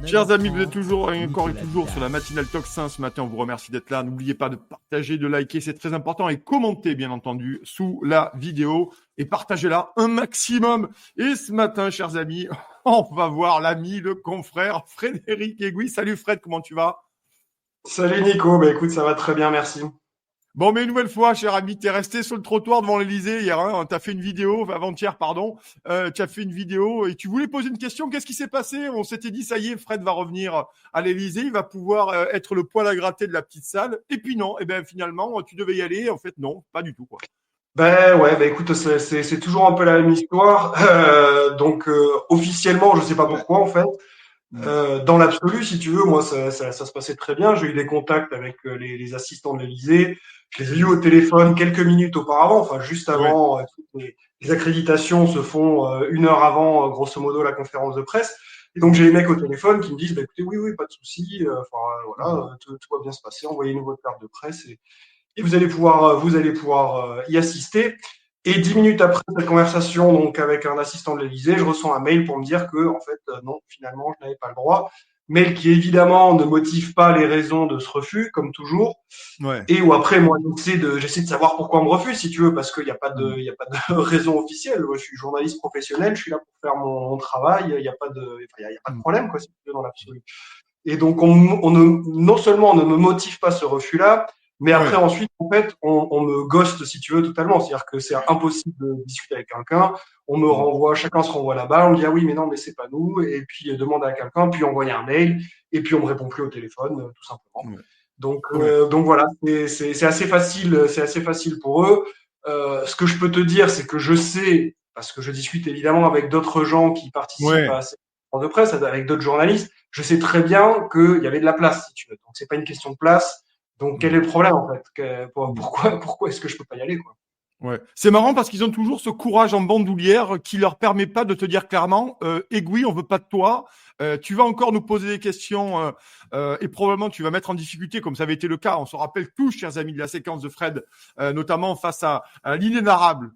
Chers amis, vous êtes toujours encore et toujours sur la matinale Tocsin. Ce matin, on vous remercie d'être là. N'oubliez pas de partager, de liker, c'est très important. Et commentez, bien entendu, sous la vidéo. Et partagez-la un maximum. Et ce matin, chers amis, on va voir l'ami, le confrère Frédéric Aiguille. Salut Fred, comment tu vas? Salut Nico, écoute, ça va très bien, merci. Bon, mais une nouvelle fois, cher ami, t'es resté sur le trottoir devant l'Élysée hier, hein, t'as fait une vidéo, avant-hier, pardon, tu as fait une vidéo et tu voulais poser une question. Qu'est-ce qui s'est passé? On s'était dit, ça y est, Fred va revenir à l'Élysée, il va pouvoir être le poil à gratter de la petite salle. Et puis non, et ben finalement, tu devais y aller. En fait, non, pas du tout, quoi. Écoute, c'est toujours un peu la même histoire. Officiellement, je sais pas Ouais. pourquoi en fait. Dans l'absolu, si tu veux, moi ça se passait très bien. J'ai eu des contacts avec les assistants de l'Élysée. Je les ai eus au téléphone quelques minutes auparavant, enfin juste Ouais. avant. Les accréditations se font une heure avant, grosso modo, la conférence de presse. Et donc j'ai les mecs au téléphone qui me disent, écoutez, oui, pas de souci. Tout va bien se passer. Envoyez-nous votre carte de presse et vous allez pouvoir y assister. Et 10 minutes après cette conversation, donc avec un assistant de l'Élysée, je reçois un mail pour me dire que, en fait, non, finalement, je n'avais pas le droit. Mail qui évidemment ne motive pas les raisons de ce refus, comme toujours. Ouais. Et où après, moi, j'essaie de savoir pourquoi on me refuse, si tu veux, parce qu'il n'y a pas de, il y a pas de raison officielle. Moi, je suis journaliste professionnel, je suis là pour faire mon travail. Il n'y a pas de, il y a pas de problème, quoi, si tu veux, dans l'absolu. Et donc, non seulement on ne me motive pas ce refus-là, mais après, Ouais. ensuite, en fait, on me ghoste, si tu veux, totalement. C'est-à-dire que c'est impossible de discuter avec quelqu'un. On me renvoie, chacun se renvoie là-bas. On me dit, ah oui, mais non, mais c'est pas nous. Et puis, demande à quelqu'un, puis envoyer un mail. Et puis, on me répond plus au téléphone, tout simplement. Ouais. Ouais. Donc voilà, c'est assez facile pour eux. Ce que je peux te dire, c'est que je sais, parce que je discute évidemment avec d'autres gens qui participent Ouais. à ces conférences de presse, avec d'autres journalistes, je sais très bien qu'il y avait de la place, si tu veux. Donc c'est pas une question de place. Donc quel est Ouais. le problème en fait? Ouais. Pourquoi est-ce que je peux pas y aller, quoi? Ouais. C'est marrant parce qu'ils ont toujours ce courage en bandoulière qui leur permet pas de te dire clairement, Aiguille, on veut pas de toi. Tu vas encore nous poser des questions et probablement tu vas mettre en difficulté, comme ça avait été le cas. On se rappelle tous, chers amis, de la séquence de Fred, notamment face à l'inénarrable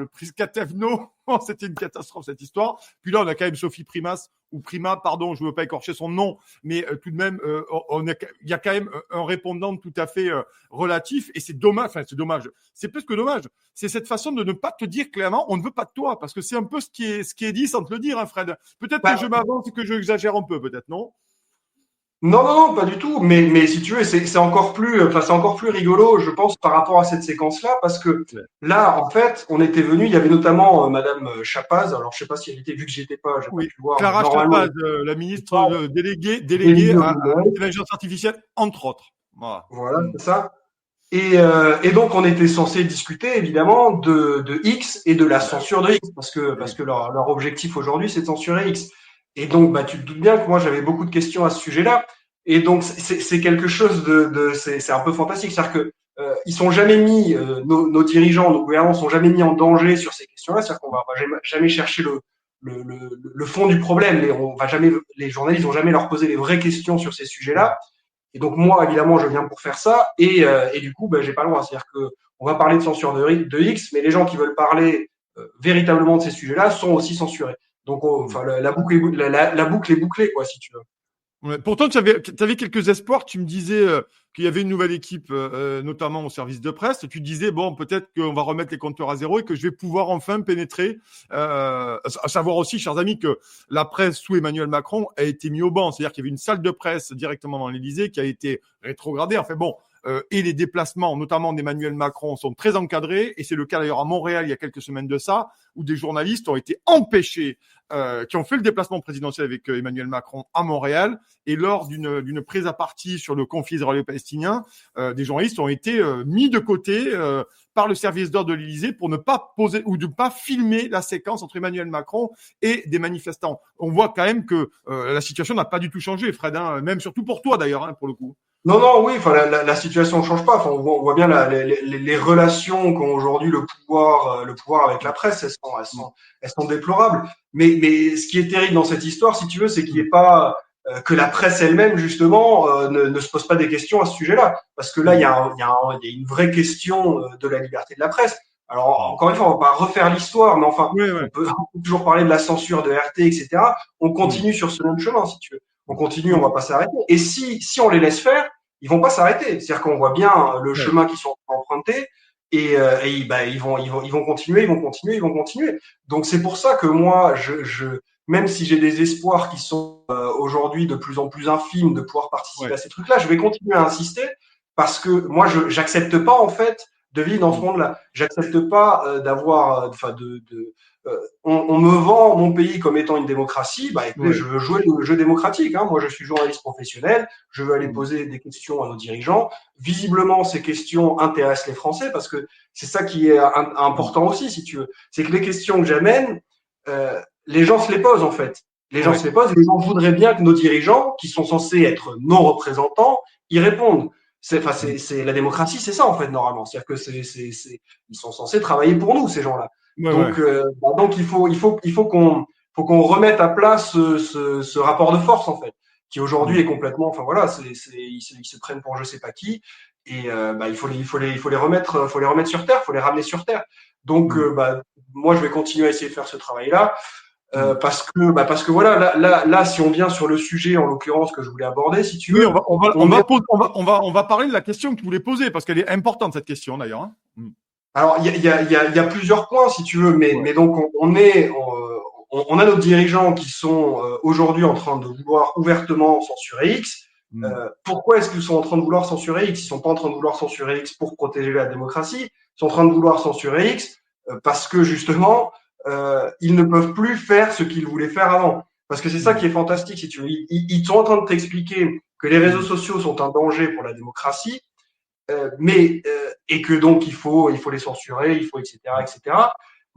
Priscatevno. C'était une catastrophe cette histoire. Puis là, on a quand même Sophie Primas ou Prima, pardon, je ne veux pas écorcher son nom, mais tout de même, il y a quand même un répondant tout à fait relatif. Et c'est dommage. Enfin, c'est dommage. C'est plus que dommage. C'est cette façon de ne pas te dire clairement, on ne veut pas de toi, parce que c'est un peu ce qui est dit sans te le dire, hein, Fred. Peut-être que je Bah, m'avance et que je exagère un peu, peut-être, non? non, pas du tout. Mais si tu veux, c'est encore plus rigolo, je pense, par rapport à cette séquence-là, parce que Ouais. là, en fait, on était venu. Il y avait notamment Madame Chapaz. Alors, je sais pas si elle était, vu que j'y étais pas, j'ai pas Oui. pu voir, mais Clara normalement, Chapaz, la ministre déléguée déléguée au à numérique. l'intelligence artificielle, entre autres. Voilà. Voilà, c'est ça. Et donc, on était censé discuter évidemment de X et de la Bah censure de X, parce oui. que leur objectif aujourd'hui, c'est de censurer X. Et donc, tu te doutes bien que moi, j'avais beaucoup de questions à ce sujet-là. Et donc, c'est quelque chose c'est un peu fantastique. C'est-à-dire que ils sont jamais mis, nos dirigeants, nos gouvernants sont jamais mis en danger sur ces questions-là. C'est-à-dire qu'on va jamais chercher le fond du problème. Les journalistes vont jamais leur poser les vraies questions sur ces sujets-là. Et donc moi, évidemment, je viens pour faire ça, et du coup, j'ai pas le droit. C'est-à-dire que on va parler de censure de X, mais les gens qui veulent parler véritablement de ces sujets-là sont aussi censurés. Donc, Mm. la boucle est bouclée, quoi, si tu veux. Ouais. Pourtant, tu avais quelques espoirs. Tu me disais qu'il y avait une nouvelle équipe, notamment au service de presse. Et tu disais, bon, peut-être qu'on va remettre les compteurs à zéro et que je vais pouvoir enfin pénétrer. À savoir aussi, chers amis, que la presse sous Emmanuel Macron a été mise au banc. C'est-à-dire qu'il y avait une salle de presse directement dans l'Élysée qui a été rétrogradée. Enfin bon, et les déplacements, notamment d'Emmanuel Macron, sont très encadrés. Et c'est le cas d'ailleurs à Montréal il y a quelques semaines de ça, où des journalistes ont été empêchés, qui ont fait le déplacement présidentiel avec Emmanuel Macron à Montréal. Et lors d'une prise à partie sur le conflit israélo-palestinien, des journalistes ont été mis de côté par le service d'ordre de l'Élysée pour ne pas poser ou ne pas filmer la séquence entre Emmanuel Macron et des manifestants. On voit quand même que la situation n'a pas du tout changé, Fred, hein, même surtout pour toi d'ailleurs, hein, pour le coup. Non, oui, enfin, la situation ne change pas. Enfin, on voit bien les relations qu'ont aujourd'hui le pouvoir avec la presse, elles sont déplorables. Mais ce qui est terrible dans cette histoire, si tu veux, c'est qu'il n'y ait pas que la presse elle-même, justement, ne se pose pas des questions à ce sujet-là. Parce que là, il y a une vraie question de la liberté de la presse. Alors, encore une fois, on va pas refaire l'histoire, mais enfin, Ouais, on ouais. peut, on peut toujours parler de la censure de RT, etc. On continue sur ce même chemin, si tu veux. On continue, on va pas s'arrêter. Et si on les laisse faire, ils vont pas s'arrêter. C'est-à-dire qu'on voit bien le Ouais. chemin qu'ils sont empruntés et bah, ils vont continuer, ils vont continuer, ils vont continuer. Donc c'est pour ça que moi, même si j'ai des espoirs qui sont aujourd'hui de plus en plus infimes de pouvoir participer Ouais. à ces trucs-là, je vais continuer à insister parce que moi, j'accepte pas en fait de vivre dans ce monde-là. J'accepte pas d'avoir, enfin on me vend mon pays comme étant une démocratie. Bah écoutez, Ouais. je veux jouer le jeu démocratique. Hein. Moi, je suis journaliste professionnel. Je veux aller Mm. poser des questions à nos dirigeants. Visiblement, ces questions intéressent les Français parce que c'est ça qui est important aussi, si tu veux. C'est que les questions que j'amène, les gens se les posent en fait. Les gens Ouais. se les posent. Les gens voudraient bien que nos dirigeants, qui sont censés être nos représentants, y répondent. C'est la démocratie, c'est ça en fait normalement. C'est-à-dire que ils sont censés travailler pour nous ces gens-là. Ouais, ouais. Donc faut qu'on remette à plat ce rapport de force en fait, qui aujourd'hui Mm. est complètement, enfin voilà, ils se prennent pour je sais pas qui, et bah, il faut les remettre sur terre, faut les ramener sur terre. Donc Mm. bah, moi je vais continuer à essayer de faire ce travail-là. Mm. Parce que voilà, là, si on vient sur le sujet, en l'occurrence, que je voulais aborder, si tu Oui, veux, on va parler de la question que tu voulais poser parce qu'elle est importante, cette question, d'ailleurs. Hein. Mm. alors, il y a plusieurs points, si tu veux, Ouais. mais donc on a nos dirigeants qui sont aujourd'hui en train de vouloir ouvertement censurer X. Mm. Pourquoi est-ce qu'ils sont en train de vouloir censurer X? Ils sont pas en train de vouloir censurer X pour protéger la démocratie. Ils sont en train de vouloir censurer X parce que justement, ils ne peuvent plus faire ce qu'ils voulaient faire avant. Parce que c'est ça Mm. qui est fantastique, si tu veux. Ils sont en train de t'expliquer que les réseaux Mm. sociaux sont un danger pour la démocratie, mais et que donc il faut les censurer, il faut etc etc.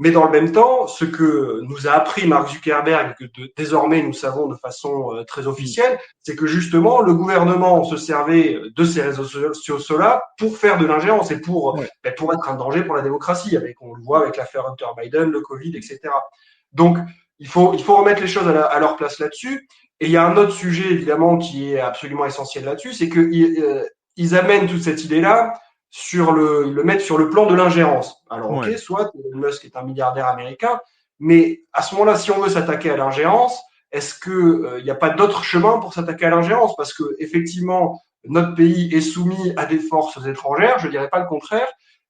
Mais dans le même temps, ce que nous a appris Mark Zuckerberg, que désormais nous savons de façon très Mm. officielle, c'est que justement le gouvernement se servait de ces réseaux sociaux-là pour faire de l'ingérence et Ouais. pour être un danger pour la démocratie. Avec on le voit avec l'affaire Hunter Biden, le Covid, etc. Donc il faut remettre les choses à leur place là-dessus. Et il y a un autre sujet évidemment qui est absolument essentiel là-dessus, c'est que ils amènent toute cette idée-là ils le mettent sur le plan de l'ingérence. Alors, ok, Ouais. soit Elon Musk est un milliardaire américain, mais à ce moment-là, si on veut s'attaquer à l'ingérence, est-ce que il n'y a pas d'autre chemin pour s'attaquer à l'ingérence? Parce que effectivement, notre pays est soumis à des forces étrangères, je dirais pas le contraire,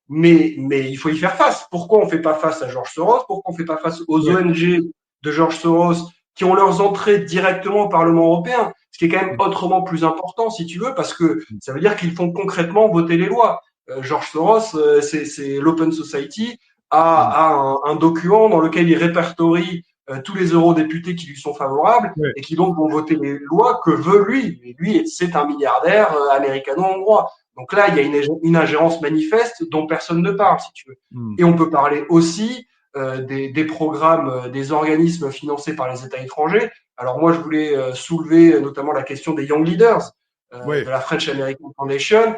mais il faut y faire face. Pourquoi on fait pas face à George Soros? Pourquoi on fait pas face aux Ouais. ONG de George Soros qui ont leurs entrées directement au Parlement européen? Ce qui est quand même Mm. autrement plus important, si tu veux, parce que Mm. ça veut dire qu'ils font concrètement voter les lois. George Soros, c'est l'Open Society, Mm. a un document dans lequel il répertorie tous les eurodéputés qui lui sont favorables Ouais. et qui donc vont voter les lois que veut lui. Et lui, c'est un milliardaire américano-hongrois. Donc là, il y a une ingérence manifeste dont personne ne parle, si tu veux. Mm. Et on peut parler aussi des programmes, des organismes financés par les États étrangers. Alors moi, je voulais soulever notamment la question des Young Leaders de Ouais. la French American Foundation,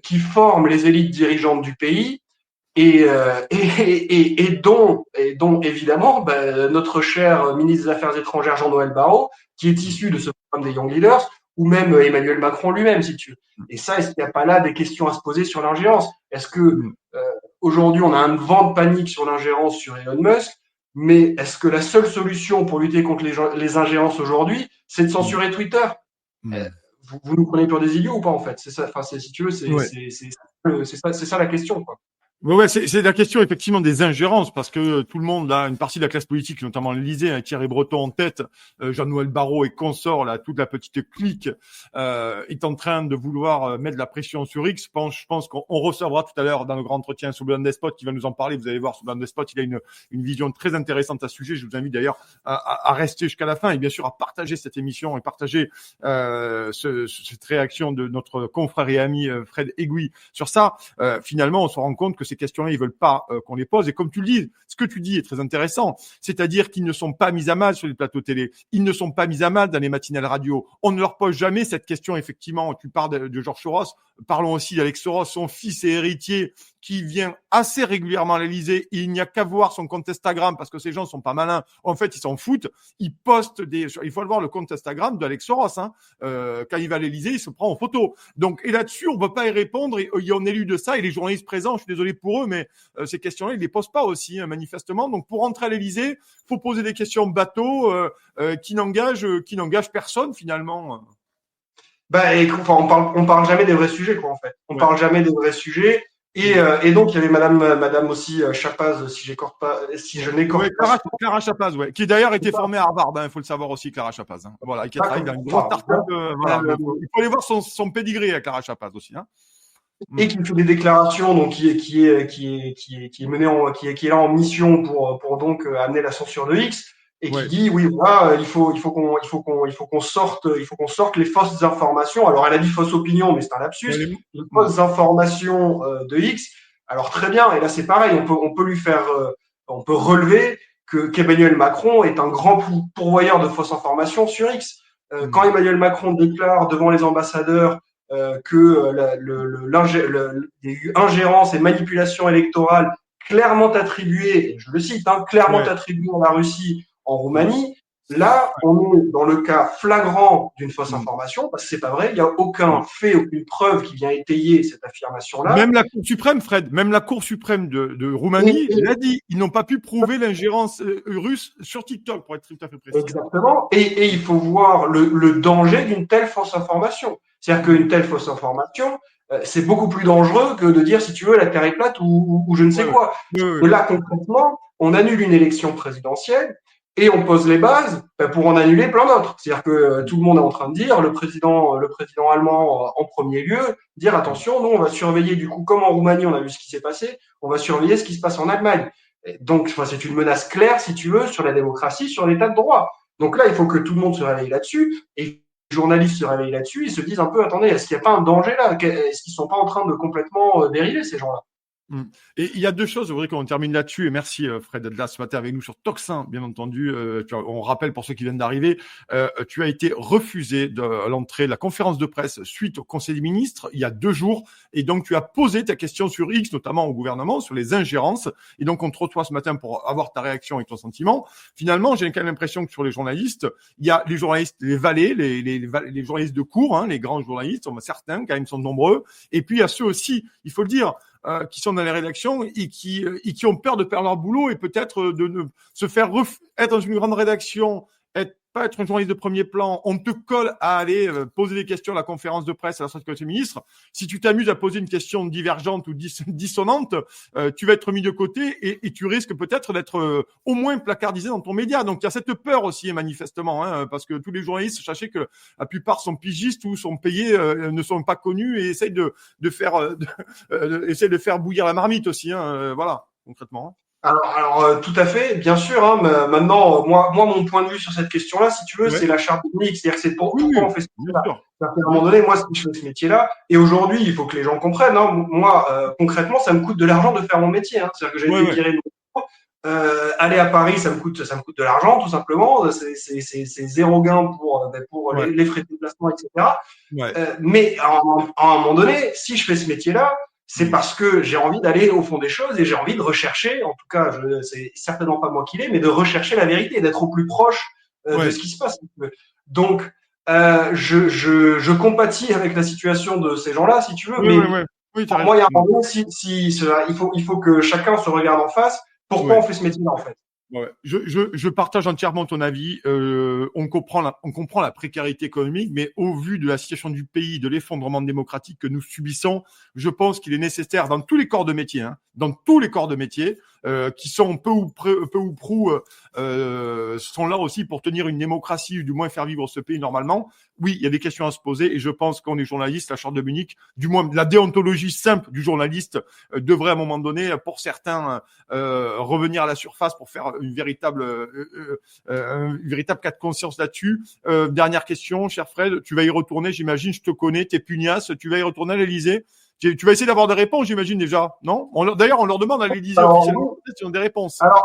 qui forment les élites dirigeantes du pays et dont évidemment notre cher ministre des Affaires étrangères Jean-Noël Barrot, qui est Mm. issu de ce programme des Young Leaders, ou même Emmanuel Macron lui-même, si tu veux. Et ça, est-ce qu'il n'y a pas là des questions à se poser sur l'ingérence? Est-ce que Mm. aujourd'hui on a un vent de panique sur l'ingérence sur Elon Musk, mais est-ce que la seule solution pour lutter contre les ingérences aujourd'hui, c'est de Mm. censurer Twitter? Euh, Mm. vous nous prenez pour des idiots ou pas en fait? C'est ça. Enfin, si tu veux, Ouais. c'est ça la question, quoi. Ouais, ouais, c'est la question effectivement des ingérences parce que tout le monde, là, une partie de la classe politique, notamment l'Élysée, hein, Thierry Breton en tête, Jean-Noël Barrot et consorts, là, toute la petite clique, est en train de vouloir mettre de la pression sur X. Je pense qu'on recevra tout à l'heure dans le grand entretien Souleymane Despot qui va nous en parler. Vous allez voir, Souleymane Despot, il a une vision très intéressante à ce sujet. Je vous invite d'ailleurs à rester jusqu'à la fin et bien sûr à partager cette émission et partager cette réaction de notre confrère et ami Fred Egui sur ça. Finalement, on se rend compte que ces questions-là, ils veulent pas qu'on les pose. Et comme tu le dis, ce que tu dis est très intéressant. C'est-à-dire qu'ils ne sont pas mis à mal sur les plateaux télé. Ils ne sont pas mis à mal dans les matinales radio. On ne leur pose jamais cette question, effectivement. Tu parles de George Soros. Parlons aussi d'Alex Soros, son fils et héritier, qui vient assez régulièrement à l'Élysée. Il n'y a qu'à voir son compte Instagram parce que ces gens sont pas malins. En fait, ils s'en foutent. Ils postent il faut aller voir le compte Instagram d'Alex Soros. Quand il va à l'Élysée, il se prend en photo. Donc, et là-dessus, on ne peut pas y répondre. Et on est élu de ça. Et les journalistes présents, je suis désolé pour eux, mais ces questions-là, ils les posent pas aussi, manifestement. Donc, pour rentrer à l'Élysée, faut poser des questions bateau qui n'engagent personne finalement. On parle jamais des vrais sujets, quoi, en fait. On parle jamais des vrais sujets. Et donc, il y avait madame aussi Chapaz, si je n'écorche pas. Clara Chapaz, qui d'ailleurs était formée à Harvard, il faut le savoir aussi, Clara Chapaz. Voilà, qui a travaillé dans une grosse start-up. Il faut aller voir son pédigré à Clara Chapaz aussi. Et qui fait des déclarations, donc qui est mené qui est là en mission pour donc amener la censure de X. Et qui dit oui voilà il faut qu'on sorte les fausses informations. Alors elle a dit fausse opinion mais c'est un lapsus. Les fausses informations de X. Alors très bien, et là c'est pareil, on peut relever qu'Emmanuel Macron est un grand pourvoyeur de fausses informations sur X. Quand Emmanuel Macron déclare devant les ambassadeurs que il y a eu ingérence et manipulation électorale clairement attribuée, je le cite, clairement attribuée à la Russie en Roumanie. Là, on est dans le cas flagrant d'une fausse information, parce que c'est pas vrai, il n'y a aucun fait, aucune preuve qui vient étayer cette affirmation-là. Même la Cour suprême, Fred, même la Cour suprême de Roumanie l'a dit, ils n'ont pas pu prouver l'ingérence russe sur TikTok, pour être tout à fait précis. Exactement, et il faut voir le danger d'une telle fausse information. C'est-à-dire qu'une telle fausse information, c'est beaucoup plus dangereux que de dire, si tu veux, la Terre est plate ou je ne sais quoi. Et là, concrètement, on annule une élection présidentielle et on pose les bases pour en annuler plein d'autres. C'est-à-dire que tout le monde est en train de dire, le président allemand en premier lieu, dire attention, nous on va surveiller du coup, comme en Roumanie on a vu ce qui s'est passé, on va surveiller ce qui se passe en Allemagne. Et donc, c'est une menace claire, si tu veux, sur la démocratie, sur l'état de droit. Donc là, il faut que tout le monde se réveille là-dessus. Et les journalistes se réveillent là-dessus, ils se disent un peu, attendez, est-ce qu'il n'y a pas un danger là? Est-ce qu'ils ne sont pas en train de complètement dériver, ces gens-là? Et il y a deux choses, je voudrais qu'on termine là-dessus. Et merci Fred d'être là ce matin avec nous sur Tocsin, bien entendu. On rappelle pour ceux qui viennent d'arriver, tu as été refusé de l'entrée de la conférence de presse suite au Conseil des ministres il y a 2 jours. Et donc tu as posé ta question sur X, notamment au gouvernement, sur les ingérences. Et donc on te reçoit ce matin pour avoir ta réaction et ton sentiment. Finalement, j'ai quand même l'impression que sur les journalistes, il y a les journalistes, les valets, les journalistes de cours, les grands journalistes, certains quand même sont nombreux. Et puis il y a ceux aussi, il faut le dire, qui sont dans les rédactions et qui ont peur de perdre leur boulot et peut-être de ne se faire être dans une grande rédaction, pas être un journaliste de premier plan. On te colle à aller poser des questions à la conférence de presse à la sortie du Conseil des ministres. Si tu t'amuses à poser une question divergente ou dissonante, tu vas être mis de côté et tu risques peut-être d'être au moins placardisé dans ton média. Donc il y a cette peur aussi manifestement, parce que tous les journalistes, sachez que la plupart sont pigistes ou sont payés, ne sont pas connus et essayent de faire bouillir la marmite aussi. Voilà, concrètement. Alors, tout à fait, bien sûr. Mais maintenant, moi, mon point de vue sur cette question-là, si tu veux, c'est la charte unique. C'est-à-dire que c'est pourquoi on fait ce métier-là. À un moment donné, moi, si je fais ce métier-là, et aujourd'hui, il faut que les gens comprennent. Moi, concrètement, ça me coûte de l'argent de faire mon métier. C'est-à-dire que j'ai été viré de mon aller à Paris, ça me coûte de l'argent, tout simplement. C'est zéro gain pour les frais de déplacement, etc. Mais à un moment donné, si je fais ce métier-là, c'est parce que j'ai envie d'aller au fond des choses et j'ai envie de rechercher, en tout cas, c'est certainement pas moi qui l'ai, mais de rechercher la vérité, d'être au plus proche de ce qui se passe. Donc, je compatis avec la situation de ces gens-là, si tu veux, mais pour moi, il y a un moment, il faut que chacun se regarde en face. Pourquoi on fait ce métier-là, en fait? Je partage entièrement ton avis. On comprend la précarité économique, mais au vu de la situation du pays, de l'effondrement démocratique que nous subissons, je pense qu'il est nécessaire dans tous les corps de métier, qui sont peu ou prou sont là aussi pour tenir une démocratie ou du moins faire vivre ce pays normalement. Oui, il y a des questions à se poser et je pense qu'on est journaliste, la Charte de Munich, du moins la déontologie simple du journaliste devrait à un moment donné, pour certains, revenir à la surface pour faire un véritable cas de conscience là-dessus. Dernière question, cher Fred, tu vas y retourner, j'imagine, je te connais, t'es pugnace, tu vas y retourner à l'Élysée. Tu vas essayer d'avoir des réponses, j'imagine déjà, non? D'ailleurs, on leur demande à l'Élysée officiellement s'ils ont des réponses. Alors,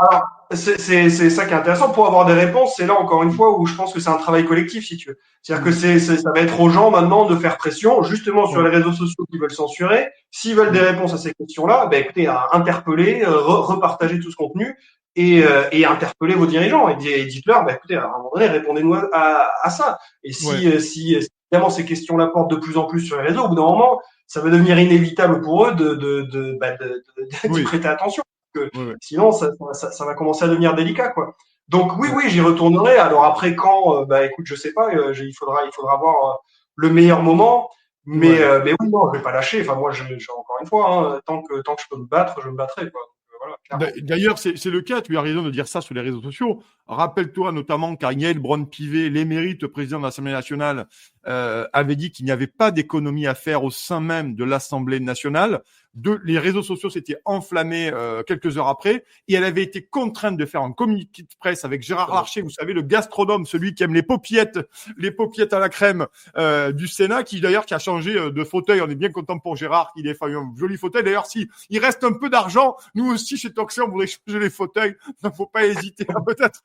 c'est ça qui est intéressant. Pour avoir des réponses, c'est là encore une fois où je pense que c'est un travail collectif, si tu veux. C'est-à-dire que ça va être aux gens maintenant de faire pression, justement sur les réseaux sociaux qui veulent censurer. S'ils veulent des réponses à ces questions-là, ben écoutez, interpeller, repartager tout ce contenu et interpeller vos dirigeants et dites-leur, ben écoutez, à un moment donné, répondez-nous à ça. Et si évidemment ces questions-là portent de plus en plus sur les réseaux, au bout d'un moment, ça va devenir inévitable pour eux d'y prêter attention. Sinon, ça va commencer à devenir délicat, quoi. Donc oui, j'y retournerai. Alors après, quand, écoute, je sais pas, il faudra voir le meilleur moment. Mais oui, non, je vais pas lâcher. Enfin, moi, encore une fois, hein, tant que je peux me battre, je me battrai, quoi. Voilà, d'ailleurs, c'est le cas, tu as raison de dire ça sur les réseaux sociaux. Rappelle-toi notamment qu'Agnès Braun-Pivet, l'émérite président de l'Assemblée nationale, avait dit qu'il n'y avait pas d'économie à faire au sein même de l'Assemblée nationale. Les réseaux sociaux s'étaient enflammés quelques heures après et elle avait été contrainte de faire un communiqué de presse avec Gérard Larcher, vous savez, le gastronome, celui qui aime les paupiètes à la crème du Sénat, qui a changé de fauteuil. On est bien content pour Gérard qu'il ait fait un joli fauteuil. D'ailleurs, si il reste un peu d'argent, nous aussi chez Toxin, on voudrait changer les fauteuils. Il ne faut pas hésiter peut-être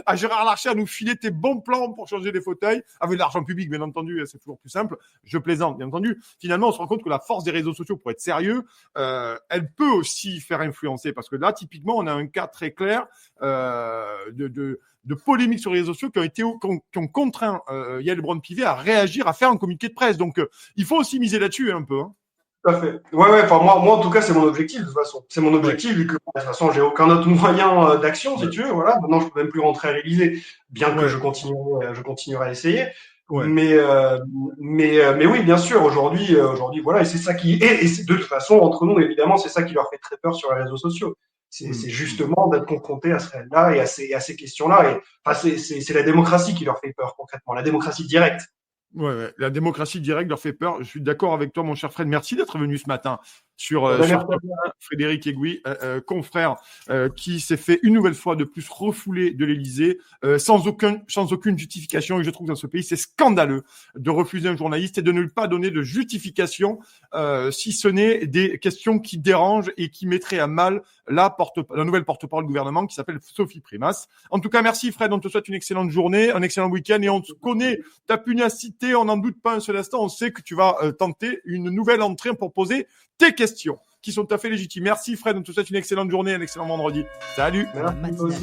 à Gérard Larcher à nous filer tes bons plans pour changer les fauteuils avec de l'argent public, bien entendu. C'est toujours plus simple. Je plaisante, bien entendu. Finalement, on se rend compte que la force des réseaux sociaux, pour être sérieux, elle peut aussi faire influencer, parce que là, typiquement, on a un cas très clair de polémiques sur les réseaux sociaux qui ont contraint Yael Braun-Pivet à réagir, à faire un communiqué de presse. Donc, il faut aussi miser là-dessus un peu. Hein. Tout à fait. Ouais. Enfin, moi, en tout cas, c'est mon objectif de toute façon. C'est mon objectif vu que de toute façon, j'ai aucun autre moyen d'action, si tu veux. Voilà. Maintenant, je peux même plus rentrer à l'Élysée, bien que je continuerai à essayer. Ouais. Mais oui, bien sûr, aujourd'hui, voilà, et c'est ça et c'est de toute façon, entre nous, évidemment, c'est ça qui leur fait très peur sur les réseaux sociaux. C'est justement d'être confronté à ce réel-là et à ces questions-là. Et enfin, c'est la démocratie qui leur fait peur, concrètement, la démocratie directe. Ouais, la démocratie directe leur fait peur. Je suis d'accord avec toi, mon cher Fred. Merci d'être venu ce matin sur Frédéric Egui, confrère qui s'est fait une nouvelle fois de plus refouler de l'Élysée sans aucune justification. Et je trouve que dans ce pays, c'est scandaleux de refuser un journaliste et de ne pas donner de justification, si ce n'est des questions qui dérangent et qui mettraient à mal la nouvelle porte-parole du gouvernement qui s'appelle Sophie Primas. En tout cas, merci Fred. On te souhaite une excellente journée, un excellent week-end et on te connaît ta pugnacité. On n'en doute pas un seul instant. On sait que tu vas tenter une nouvelle entrée pour poser tes questions qui sont tout à fait légitimes. Merci Fred, on te souhaite une excellente journée, un excellent vendredi. Salut. Merci.